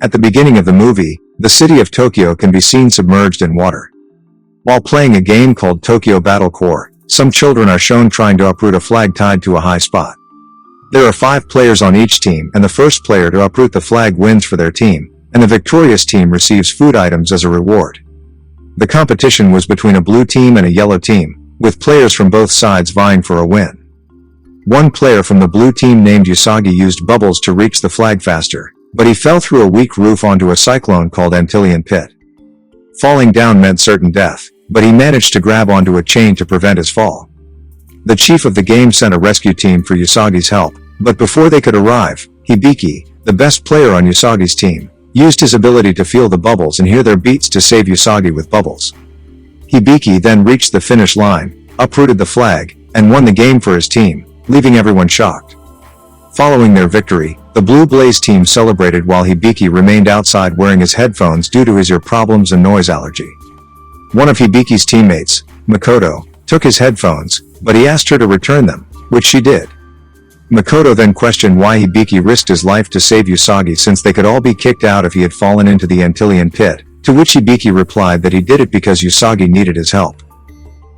At the beginning of the movie, the city of Tokyo can be seen submerged in water. While playing a game called Tokyo Battle Core, some children are shown trying to uproot a flag tied to a high spot. There are 5 players on each team, and the first player to uproot the flag wins for their team, and the victorious team receives food items as a reward. The competition was between a blue team and a yellow team, with players from both sides vying for a win. One player from the blue team named Usagi used bubbles to reach the flag faster, but he fell through a weak roof onto a cyclone called Antillean Pit. Falling down meant certain death, but he managed to grab onto a chain to prevent his fall. The chief of the game sent a rescue team for Usagi's help, but before they could arrive, Hibiki, the best player on Usagi's team, used his ability to feel the bubbles and hear their beats to save Usagi with bubbles. Hibiki then reached the finish line, uprooted the flag, and won the game for his team, leaving everyone shocked. Following their victory, the Blue Blaze team celebrated while Hibiki remained outside wearing his headphones due to his ear problems and noise allergy. One of Hibiki's teammates, Makoto, took his headphones, but he asked her to return them, which she did. Makoto then questioned why Hibiki risked his life to save Usagi since they could all be kicked out if he had fallen into the Antillean Pit, to which Hibiki replied that he did it because Usagi needed his help.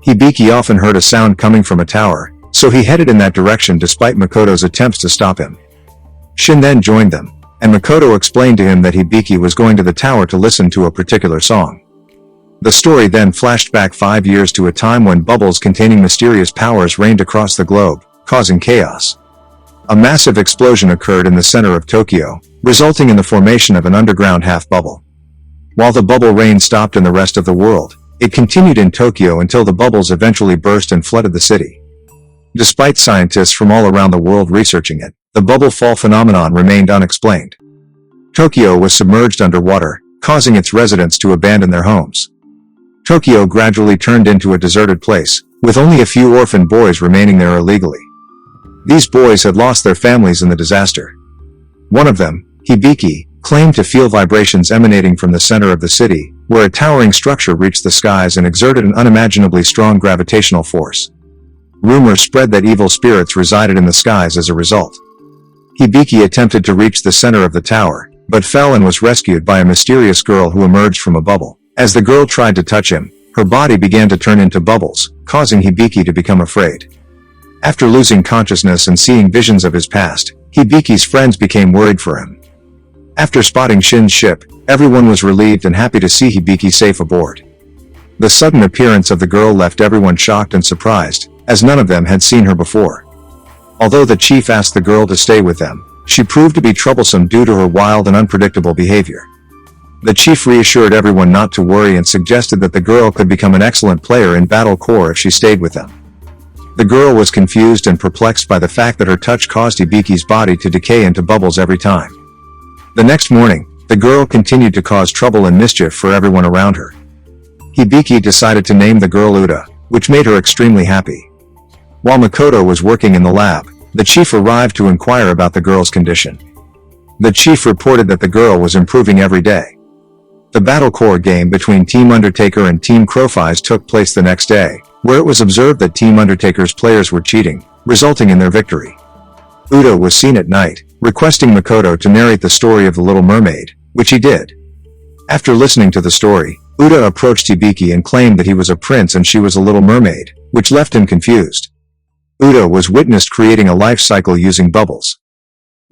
Hibiki often heard a sound coming from a tower, so he headed in that direction despite Makoto's attempts to stop him. Shin then joined them, and Makoto explained to him that Hibiki was going to the tower to listen to a particular song. The story then flashed back 5 years to a time when bubbles containing mysterious powers rained across the globe, causing chaos. A massive explosion occurred in the center of Tokyo, resulting in the formation of an underground half-bubble. While the bubble rain stopped in the rest of the world, it continued in Tokyo until the bubbles eventually burst and flooded the city. Despite scientists from all around the world researching it, the bubble fall phenomenon remained unexplained. Tokyo was submerged underwater, causing its residents to abandon their homes. Tokyo gradually turned into a deserted place, with only a few orphan boys remaining there illegally. These boys had lost their families in the disaster. One of them, Hibiki, claimed to feel vibrations emanating from the center of the city, where a towering structure reached the skies and exerted an unimaginably strong gravitational force. Rumors spread that evil spirits resided in the skies as a result. Hibiki attempted to reach the center of the tower, but fell and was rescued by a mysterious girl who emerged from a bubble. As the girl tried to touch him, her body began to turn into bubbles, causing Hibiki to become afraid. After losing consciousness and seeing visions of his past, Hibiki's friends became worried for him. After spotting Shin's ship, everyone was relieved and happy to see Hibiki safe aboard. The sudden appearance of the girl left everyone shocked and surprised, as none of them had seen her before. Although the chief asked the girl to stay with them, she proved to be troublesome due to her wild and unpredictable behavior. The chief reassured everyone not to worry and suggested that the girl could become an excellent player in Battle Core if she stayed with them. The girl was confused and perplexed by the fact that her touch caused Hibiki's body to decay into bubbles every time. The next morning, the girl continued to cause trouble and mischief for everyone around her. Hibiki decided to name the girl Uda, which made her extremely happy. While Makoto was working in the lab, the chief arrived to inquire about the girl's condition. The chief reported that the girl was improving every day. The Battle Core game between Team Undertaker and Team Crowfies took place the next day, where it was observed that Team Undertaker's players were cheating, resulting in their victory. Uda was seen at night, requesting Makoto to narrate the story of the Little Mermaid, which he did. After listening to the story, Uda approached Hibiki and claimed that he was a prince and she was a little mermaid, which left him confused. Uda was witnessed creating a life cycle using bubbles.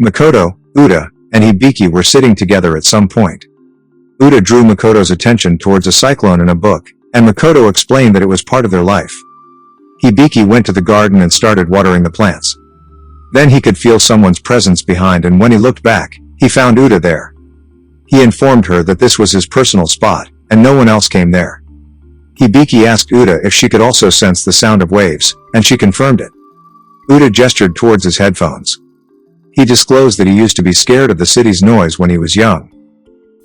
Makoto, Uda, and Hibiki were sitting together at some point. Uda drew Makoto's attention towards a cyclone in a book, and Makoto explained that it was part of their life. Hibiki went to the garden and started watering the plants. Then he could feel someone's presence behind, and when he looked back, he found Uda there. He informed her that this was his personal spot, and no one else came there. Hibiki asked Uda if she could also sense the sound of waves, and she confirmed it. Uda gestured towards his headphones. He disclosed that he used to be scared of the city's noise when he was young.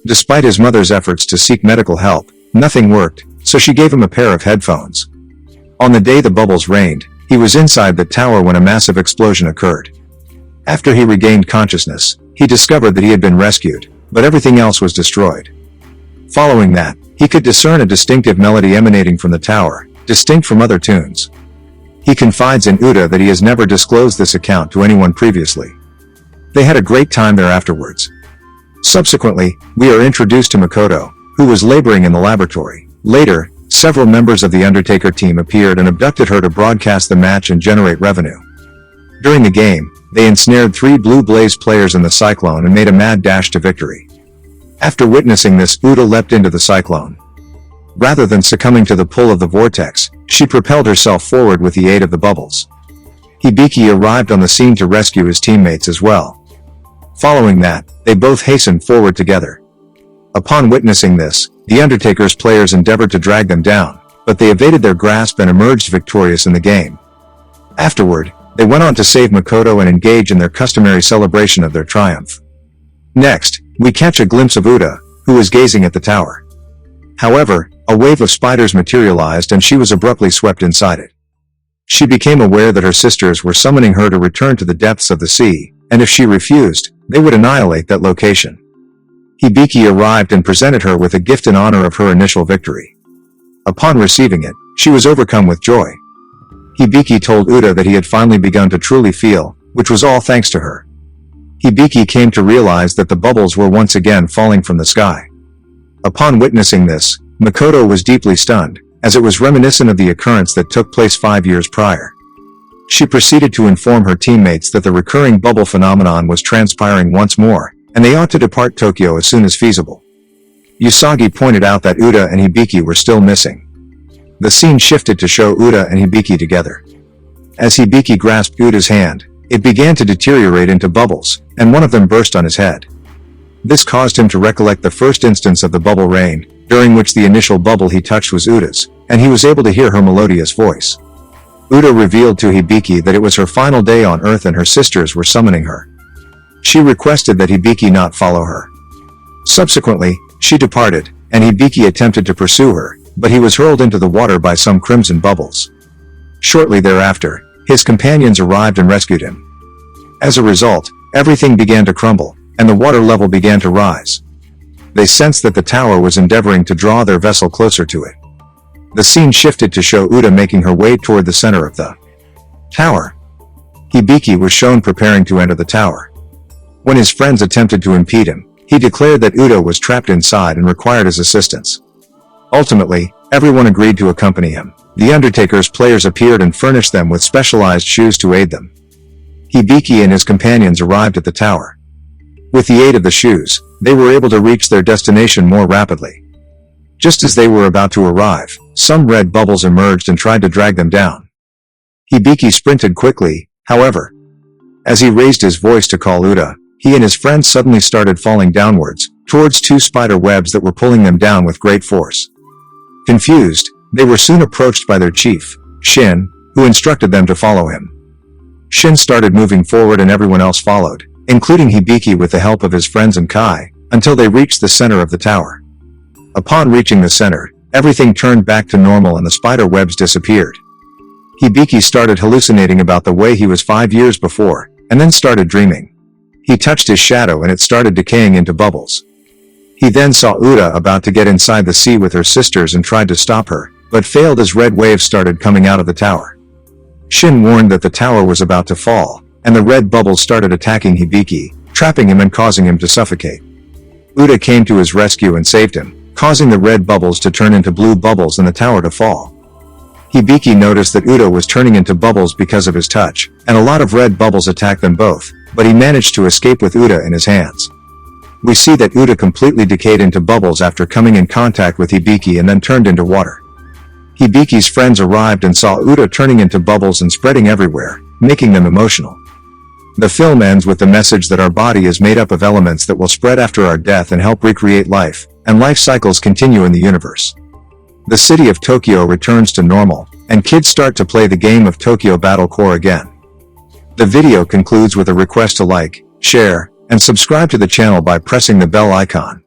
Despite his mother's efforts to seek medical help, nothing worked, so she gave him a pair of headphones. On the day the bubbles rained, he was inside the tower when a massive explosion occurred. After he regained consciousness, he discovered that he had been rescued, but everything else was destroyed. Following that, he could discern a distinctive melody emanating from the tower, distinct from other tunes. He confides in Uda that he has never disclosed this account to anyone previously. They had a great time there afterwards. Subsequently, we are introduced to Makoto, who was laboring in the laboratory. Later, several members of the Undertaker team appeared and abducted her to broadcast the match and generate revenue. During the game, they ensnared 3 Blue Blaze players in the Cyclone and made a mad dash to victory. After witnessing this, Uta leapt into the Cyclone. Rather than succumbing to the pull of the vortex, she propelled herself forward with the aid of the bubbles. Hibiki arrived on the scene to rescue his teammates as well. Following that, they both hastened forward together. Upon witnessing this, the Undertaker's players endeavored to drag them down, but they evaded their grasp and emerged victorious in the game. Afterward, they went on to save Makoto and engage in their customary celebration of their triumph. Next, we catch a glimpse of Uta, who is gazing at the tower. However, a wave of spiders materialized and she was abruptly swept inside it. She became aware that her sisters were summoning her to return to the depths of the sea, and if she refused, they would annihilate that location. Hibiki arrived and presented her with a gift in honor of her initial victory. Upon receiving it, she was overcome with joy. Hibiki told Uta that he had finally begun to truly feel, which was all thanks to her. Hibiki came to realize that the bubbles were once again falling from the sky. Upon witnessing this, Makoto was deeply stunned, as it was reminiscent of the occurrence that took place 5 years prior. She proceeded to inform her teammates that the recurring bubble phenomenon was transpiring once more, and they ought to depart Tokyo as soon as feasible. Usagi pointed out that Uta and Hibiki were still missing. The scene shifted to show Uta and Hibiki together. As Hibiki grasped Uta's hand, it began to deteriorate into bubbles, and one of them burst on his head. This caused him to recollect the first instance of the bubble rain, during which the initial bubble he touched was Uta's, and he was able to hear her melodious voice. Uta revealed to Hibiki that it was her final day on Earth and her sisters were summoning her. She requested that Hibiki not follow her. Subsequently, she departed, and Hibiki attempted to pursue her, but he was hurled into the water by some crimson bubbles. Shortly thereafter, his companions arrived and rescued him. As a result, everything began to crumble, and the water level began to rise. They sensed that the tower was endeavoring to draw their vessel closer to it. The scene shifted to show Uta making her way toward the center of the tower. Hibiki was shown preparing to enter the tower. When his friends attempted to impede him, he declared that Uta was trapped inside and required his assistance. Ultimately, everyone agreed to accompany him. The Undertaker's players appeared and furnished them with specialized shoes to aid them. Hibiki and his companions arrived at the tower. With the aid of the shoes, they were able to reach their destination more rapidly. Just as they were about to arrive, some red bubbles emerged and tried to drag them down. Hibiki sprinted quickly, however. As he raised his voice to call Uta, he and his friends suddenly started falling downwards, towards 2 spider webs that were pulling them down with great force. Confused, they were soon approached by their chief, Shin, who instructed them to follow him. Shin started moving forward and everyone else followed, including Hibiki with the help of his friends and Kai, until they reached the center of the tower. Upon reaching the center, everything turned back to normal and the spider webs disappeared. Hibiki started hallucinating about the way he was 5 years before, and then started dreaming. He touched his shadow and it started decaying into bubbles. He then saw Uta about to get inside the sea with her sisters and tried to stop her, but failed as red waves started coming out of the tower. Shin warned that the tower was about to fall, and the red bubbles started attacking Hibiki, trapping him and causing him to suffocate. Uta came to his rescue and saved him, causing the red bubbles to turn into blue bubbles and the tower to fall. Hibiki noticed that Uta was turning into bubbles because of his touch, and a lot of red bubbles attacked them both, but he managed to escape with Uta in his hands. We see that Uta completely decayed into bubbles after coming in contact with Hibiki and then turned into water. Hibiki's friends arrived and saw Uta turning into bubbles and spreading everywhere, making them emotional. The film ends with the message that our body is made up of elements that will spread after our death and help recreate life, and life cycles continue in the universe. The city of Tokyo returns to normal, and kids start to play the game of Tokyo Battle Core again. The video concludes with a request to like, share, and subscribe to the channel by pressing the bell icon.